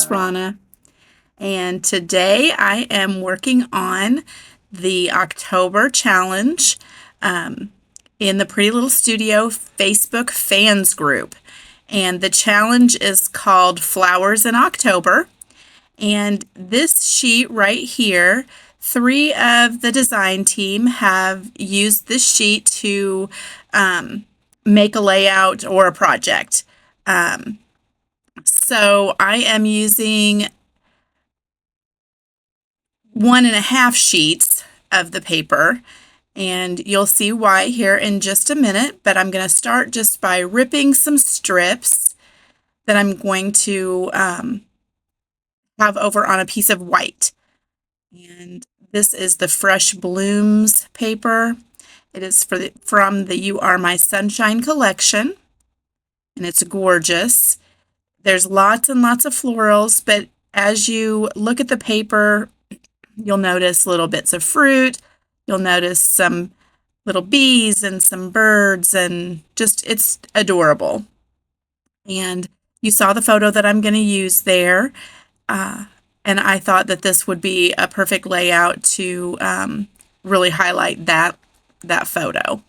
it's Rana, and today I am working on the October challenge in the Pretty Little Studio Facebook fans group. And the challenge is called Flowers in October. And this sheet right here, 3 of the design team have used this sheet to make a layout or a project. So I am using 1.5 sheets of the paper, and you'll see why here in just a minute, but I'm going to start just by ripping some strips that I'm going to have over on a piece of white. And this is the Fresh Blooms paper. It is from the You Are My Sunshine collection, and it's gorgeous. There's lots and lots of florals, but as you look at the paper, you'll notice little bits of fruit. You'll notice some little bees and some birds, and just it's adorable. And you saw the photo that I'm going to use there, and I thought that this would be a perfect layout to really highlight that photo.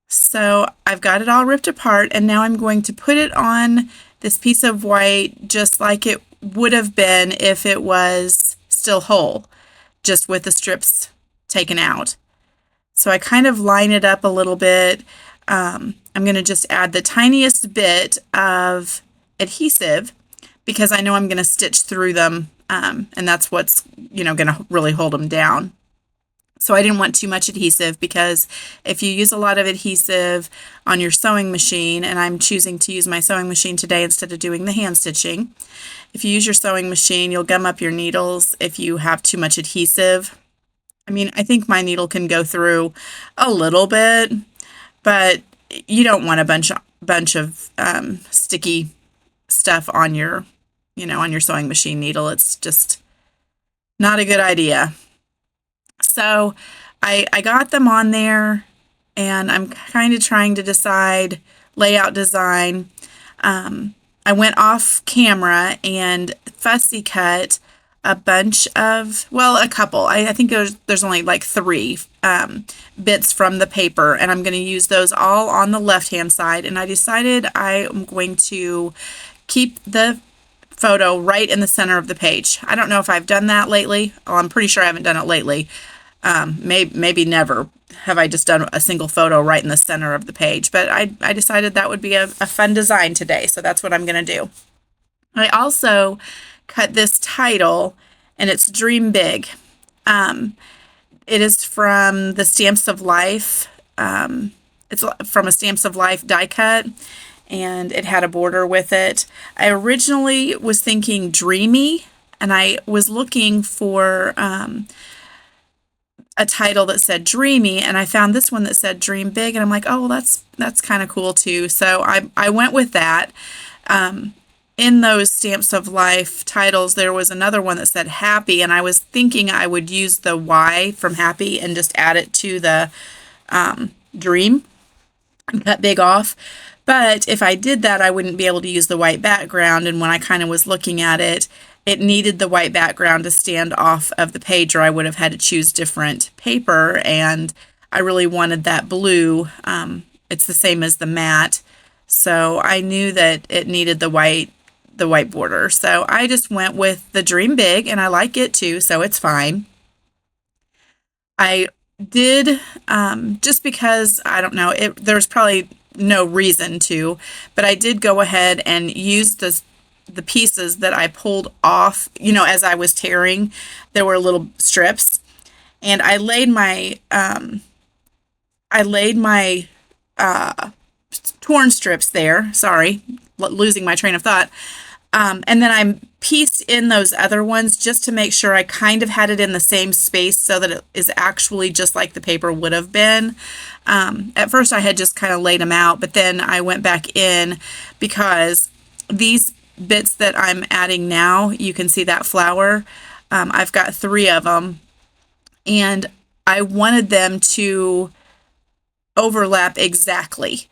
So I've got it all ripped apart, and now I'm going to put it on this piece of white just like it would have been if it was still whole, just with the strips taken out. So I kind of line it up a little bit. I'm going to just add the tiniest bit of adhesive because I know I'm going to stitch through them, and that's what's going to really hold them down. So I didn't want too much adhesive because if you use a lot of adhesive on your sewing machine, and I'm choosing to use my sewing machine today instead of doing the hand stitching, if you use your sewing machine, you'll gum up your needles if you have too much adhesive. I mean, I think my needle can go through a little bit, but you don't want a bunch of sticky stuff on your, on your sewing machine needle. It's just not a good idea. So I got them on there, and I'm kind of trying to decide layout design. I went off camera and fussy cut a bunch of, a couple. I think there's only like 3 bits from the paper, and I'm going to use those all on the left-hand side. And I decided I am going to keep the photo right in the center of the page. I don't know if I've done that lately. Well, I'm pretty sure I haven't done it lately. Maybe never have I just done a single photo right in the center of the page, but I decided that would be a fun design today, so that's what I'm going to do. I also cut this title, and it's Dream Big. It is from the Stamps of Life. It's from a Stamps of Life die cut, and it had a border with it. I originally was thinking dreamy, and I was looking for a title that said dreamy, and I found this one that said Dream Big, and I'm like, oh, well, that's kind of cool too. So I went with that. In those Stamps of Life titles, there was another one that said Happy, and I was thinking I would use the Y from Happy and just add it to the Dream and cut Big off. But if I did that, I wouldn't be able to use the white background, and when I kind of was looking at it, it needed the white background to stand off of the page, or I would have had to choose different paper, and I really wanted that blue. It's the same as the matte, so I knew that it needed the white border. So I just went with the Dream Big, and I like it too, so it's fine. I did, just because, I don't know, there's probably no reason to, but I did go ahead and use the pieces that I pulled off, as I was tearing. There were little strips, and I laid my torn strips there. Sorry, losing my train of thought. And then I pieced in those other ones just to make sure I kind of had it in the same space so that it is actually just like the paper would have been. At first I had just kind of laid them out, but then I went back in because these bits that I'm adding now, you can see that flower. I've got 3 of them, and I wanted them to overlap exactly.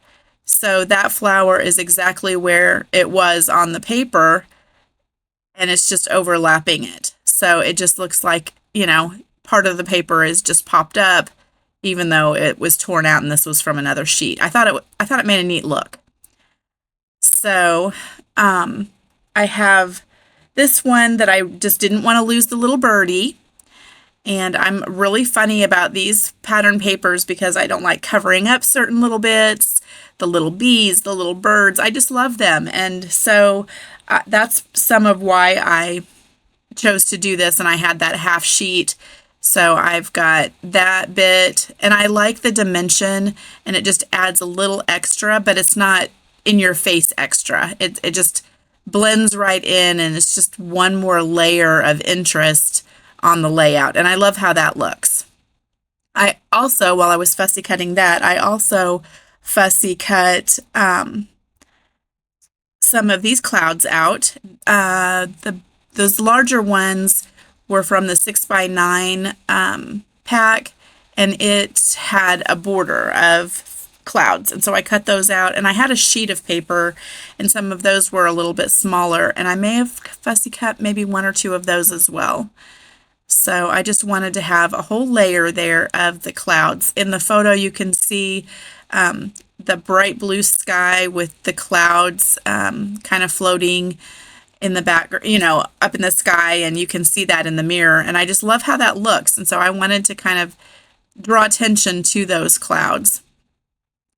So that flower is exactly where it was on the paper, and it's just overlapping it. So it just looks like, part of the paper is just popped up, even though it was torn out and this was from another sheet. I thought it made a neat look. So I have this one that I just didn't want to lose the little birdie. And I'm really funny about these pattern papers because I don't like covering up certain little bits, the little bees, the little birds. I just love them. And so that's some of why I chose to do this. And I had that half sheet. So I've got that bit, and I like the dimension, and it just adds a little extra, but it's not in your face extra. It just blends right in, and it's just one more layer of interest on the layout. And I love how that looks. I also, while I was fussy cutting that, I also fussy cut some of these clouds out. Those larger ones were from the 6x9 pack, and it had a border of clouds. And so I cut those out, and I had a sheet of paper, and some of those were a little bit smaller, and I may have fussy cut maybe one or two of those as well. So I just wanted to have a whole layer there of the clouds. In the photo, you can see the bright blue sky with the clouds kind of floating in the back, up in the sky, and you can see that in the mirror. And I just love how that looks. And so I wanted to kind of draw attention to those clouds.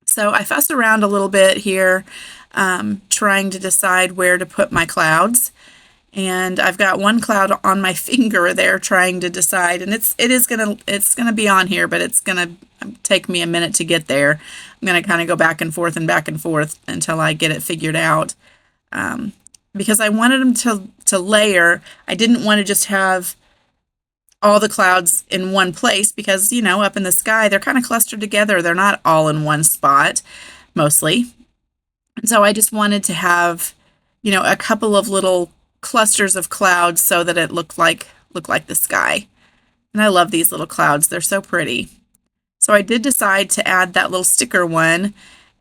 So I fussed around a little bit here, trying to decide where to put my clouds. And I've got one cloud on my finger there trying to decide, and it's gonna be on here, but it's gonna take me a minute to get there. I'm gonna kind of go back and forth until I get it figured out. Because I wanted them to layer. I didn't want to just have all the clouds in one place because, up in the sky, they're kind of clustered together. They're not all in one spot, mostly. And so I just wanted to have, a couple of little clusters of clouds so that it looked like the sky. And I love these little clouds. They're so pretty. So I did decide to add that little sticker one.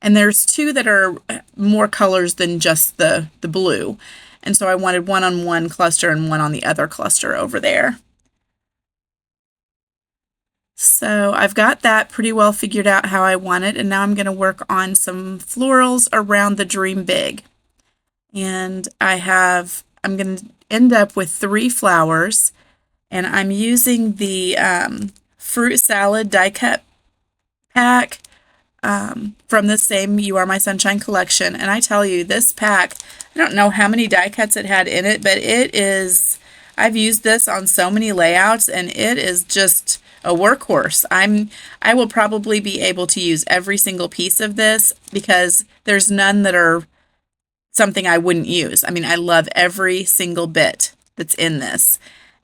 And there's two that are more colors than just the blue. And so I wanted one on one cluster and one on the other cluster over there. So I've got that pretty well figured out how I want it. And now I'm going to work on some florals around the Dream Big. And I'm going to end up with 3 flowers. And I'm using the fruit salad die cut pack from the same You Are My Sunshine collection. And I tell you, this pack, I don't know how many die cuts it had in it, but I've used this on so many layouts, and it is just a workhorse. I will probably be able to use every single piece of this because there's none that are something I wouldn't use. I mean, I love every single bit that's in this.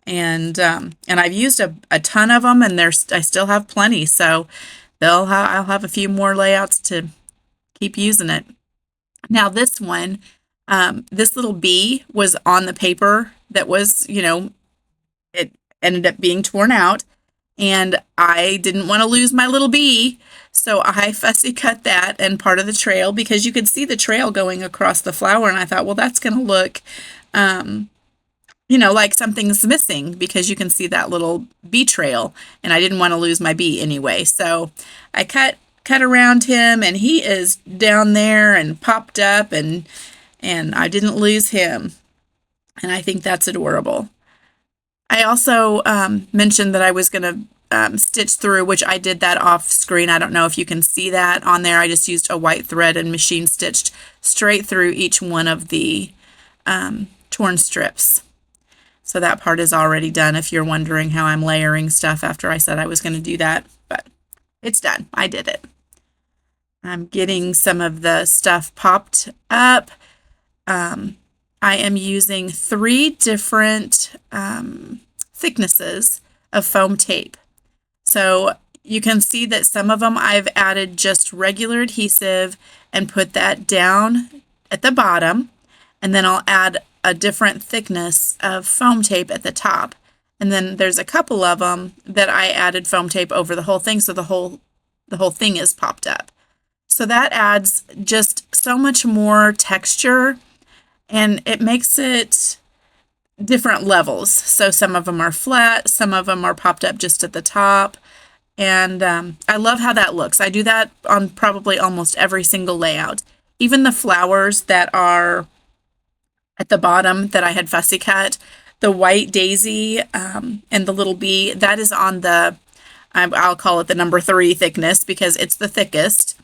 And I've used a ton of them, and I still have plenty. So I'll have a few more layouts to keep using it. Now this one, this little bee was on the paper that was, it ended up being torn out, and I didn't want to lose my little bee. So I fussy cut that and part of the trail because you could see the trail going across the flower, and I thought, well, that's going to look, like something's missing because you can see that little bee trail, and I didn't want to lose my bee anyway. So I cut around him, and he is down there and popped up, and I didn't lose him. And I think that's adorable. I also mentioned that I was going to stitch through, which I did that off screen. I don't know if you can see that on there. I just used a white thread and machine stitched straight through each one of the torn strips. So that part is already done if you're wondering how I'm layering stuff after I said I was going to do that. But it's done. I did it. I'm getting some of the stuff popped up. I am using 3 different thicknesses of foam tape. So you can see that some of them I've added just regular adhesive and put that down at the bottom, and then I'll add a different thickness of foam tape at the top. And then there's a couple of them that I added foam tape over the whole thing, so the whole thing is popped up. So that adds just so much more texture, and it makes it different levels. So some of them are flat, some of them are popped up just at the top. And I love how that looks. I do that on probably almost every single layout. Even the flowers that are at the bottom that I had fussy cut, the white daisy and the little bee, that is on the, I'll call it the number 3 thickness because it's the thickest.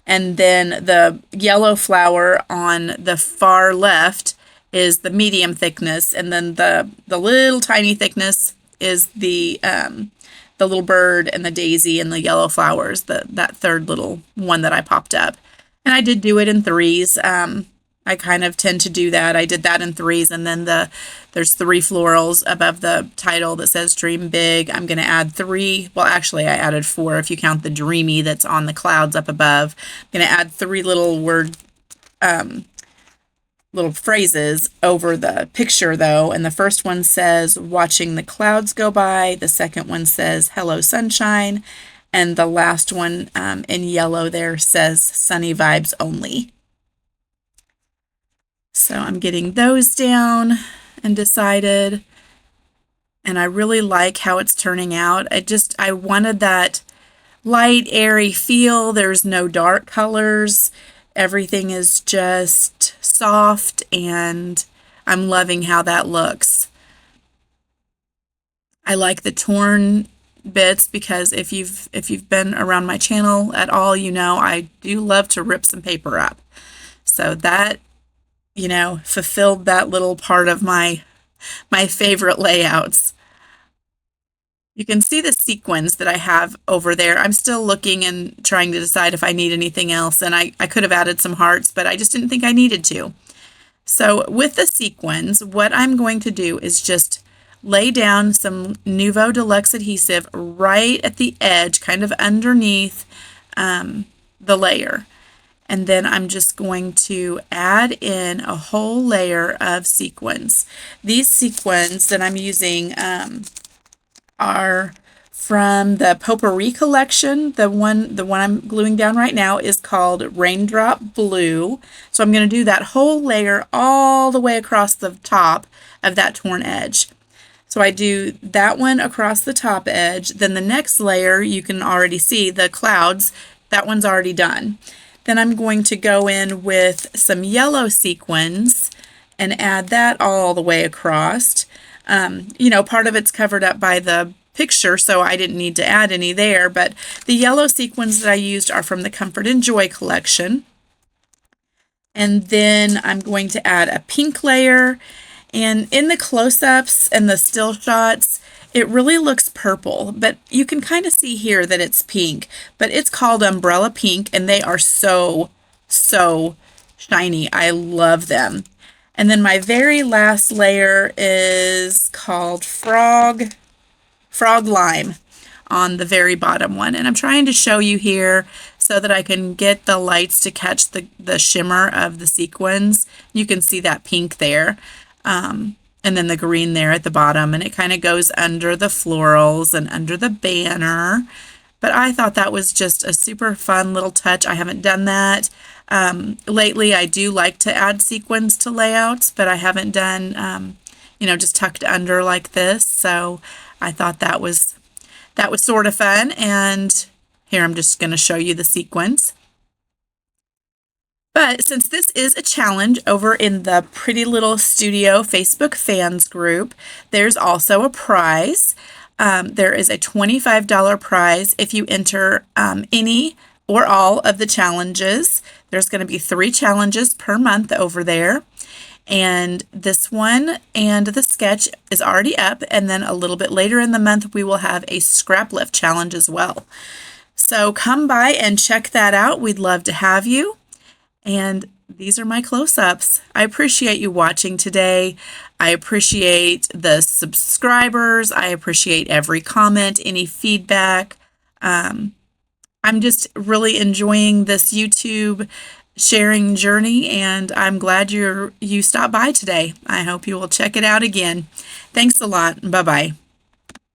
And then the yellow flower on the far left is the medium thickness, and then the little tiny thickness is the little bird and the daisy and the yellow flowers, that third little one that I popped up. And I did do it in 3s. I kind of tend to do that. I did that in 3s, and then there's 3 florals above the title that says Dream Big. I'm going to add 3. Well, actually, I added 4 if you count the dreamy that's on the clouds up above. I'm going to add 3 little little phrases over the picture, though. And the first one says, watching the clouds go by. The second one says, hello, sunshine. And the last one in yellow there says, sunny vibes only. So I'm getting those down and decided, and I really like how it's turning out. I wanted that light, airy feel. There's no dark colors. Everything is just soft, and I'm loving how that looks. I like the torn bits because if you've been around my channel at all, you know I do love to rip some paper up. So that, fulfilled that little part of my favorite layouts. You can see the sequins that I have over there. I'm still looking and trying to decide if I need anything else, and I could have added some hearts, but I just didn't think I needed to. So with the sequins, what I'm going to do is just lay down some Nuvo Deluxe adhesive right at the edge, kind of underneath the layer. And then I'm just going to add in a whole layer of sequins. These sequins that I'm using are from the Potpourri collection. The one I'm gluing down right now is called Raindrop Blue. So I'm going to do that whole layer all the way across the top of that torn edge. So I do that one across the top edge. Then the next layer, you can already see the clouds. That one's already done. Then I'm going to go in with some yellow sequins and add that all the way across. Part of it's covered up by the picture, so I didn't need to add any there, but the yellow sequins that I used are from the Comfort and Joy collection. And then I'm going to add a pink layer, and in the close-ups and the still shots, it really looks purple, but you can kind of see here that it's pink, but it's called Umbrella Pink, and they are so, so shiny. I love them. And then my very last layer is called Frog Lime on the very bottom one. And I'm trying to show you here so that I can get the lights to catch the shimmer of the sequins. You can see that pink there. And then the green there at the bottom, and it kind of goes under the florals and under the banner. But I thought that was just a super fun little touch. I haven't done that. Lately, I do like to add sequins to layouts, but I haven't done, just tucked under like this. So I thought that was sort of fun. And here I'm just going to show you the sequins. But since this is a challenge over in the Pretty Little Studio Facebook fans group, there's also a prize. There is a $25 prize if you enter any or all of the challenges. There's going to be 3 challenges per month over there. And this one and the sketch is already up. And then a little bit later in the month, we will have a scrap lift challenge as well. So come by and check that out. We'd love to have you. And these are my close-ups. I appreciate you watching today. I appreciate the subscribers. I appreciate every comment, any feedback. I'm just really enjoying this YouTube sharing journey, and I'm glad you stopped by today. I hope you will check it out again. Thanks a lot. Bye-bye.